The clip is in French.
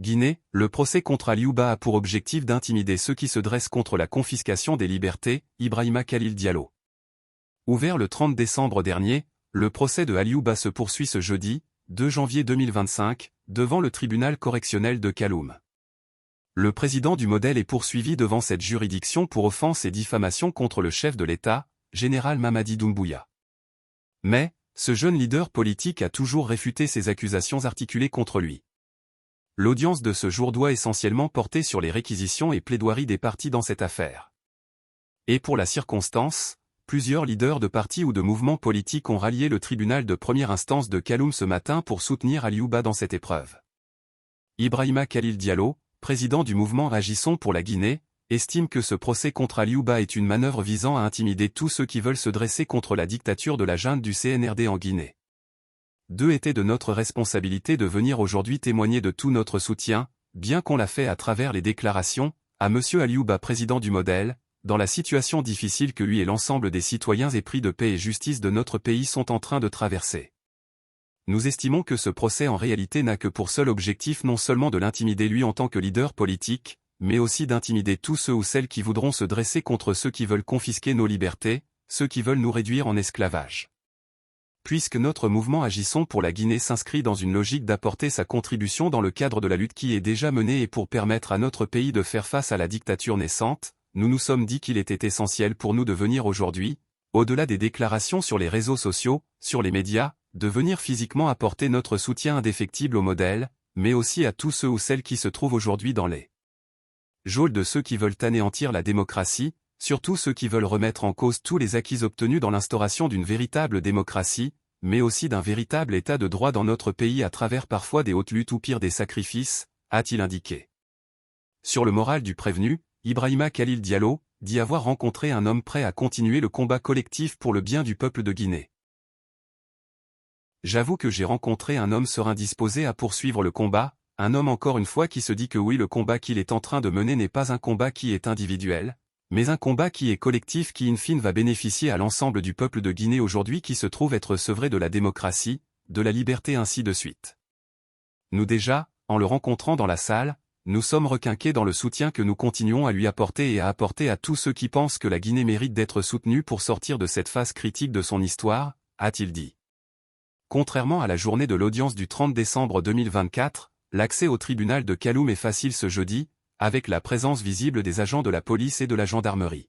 Guinée, le procès contre Aliouba a pour objectif d'intimider ceux qui se dressent contre la confiscation des libertés, Ibrahima Khalil Diallo. Ouvert le 30 décembre dernier, le procès de Aliouba se poursuit ce jeudi, 2 janvier 2025, devant le tribunal correctionnel de Kaloum. Le président du Modèle est poursuivi devant cette juridiction pour offense et diffamation contre le chef de l'État, général Mamadi Doumbouya. Mais, ce jeune leader politique a toujours réfuté ces accusations articulées contre lui. L'audience de ce jour doit essentiellement porter sur les réquisitions et plaidoiries des partis dans cette affaire. Et pour la circonstance, plusieurs leaders de partis ou de mouvements politiques ont rallié le tribunal de première instance de Kaloum ce matin pour soutenir Aliouba dans cette épreuve. Ibrahima Khalil Diallo, président du mouvement Agissons pour la Guinée, estime que ce procès contre Aliouba est une manœuvre visant à intimider tous ceux qui veulent se dresser contre la dictature de la junte du CNRD en Guinée. Deux était de notre responsabilité de venir aujourd'hui témoigner de tout notre soutien, bien qu'on l'a fait à travers les déclarations, à M. Aliouba président du Modèle, dans la situation difficile que lui et l'ensemble des citoyens épris de paix et justice de notre pays sont en train de traverser. Nous estimons que ce procès en réalité n'a que pour seul objectif non seulement de l'intimider lui en tant que leader politique, mais aussi d'intimider tous ceux ou celles qui voudront se dresser contre ceux qui veulent confisquer nos libertés, ceux qui veulent nous réduire en esclavage. Puisque notre mouvement Agissons pour la Guinée s'inscrit dans une logique d'apporter sa contribution dans le cadre de la lutte qui est déjà menée et pour permettre à notre pays de faire face à la dictature naissante, nous nous sommes dit qu'il était essentiel pour nous de venir aujourd'hui, au-delà des déclarations sur les réseaux sociaux, sur les médias, de venir physiquement apporter notre soutien indéfectible au Modèle, mais aussi à tous ceux ou celles qui se trouvent aujourd'hui dans les geôles de ceux qui veulent anéantir la démocratie, surtout ceux qui veulent remettre en cause tous les acquis obtenus dans l'instauration d'une véritable démocratie, mais aussi d'un véritable état de droit dans notre pays à travers parfois des hautes luttes ou pire des sacrifices, a-t-il indiqué. Sur le moral du prévenu, Ibrahima Khalil Diallo dit avoir rencontré un homme prêt à continuer le combat collectif pour le bien du peuple de Guinée. J'avoue que j'ai rencontré un homme serein disposé à poursuivre le combat, un homme encore une fois qui se dit que oui, le combat qu'il est en train de mener n'est pas un combat qui est individuel, mais un combat qui est collectif qui in fine va bénéficier à l'ensemble du peuple de Guinée aujourd'hui qui se trouve être sevré de la démocratie, de la liberté ainsi de suite. Nous déjà, en le rencontrant dans la salle, nous sommes requinqués dans le soutien que nous continuons à lui apporter et à apporter à tous ceux qui pensent que la Guinée mérite d'être soutenue pour sortir de cette phase critique de son histoire, a-t-il dit. Contrairement à la journée de l'audience du 30 décembre 2024, l'accès au tribunal de Kaloum est facile ce jeudi, avec la présence visible des agents de la police et de la gendarmerie.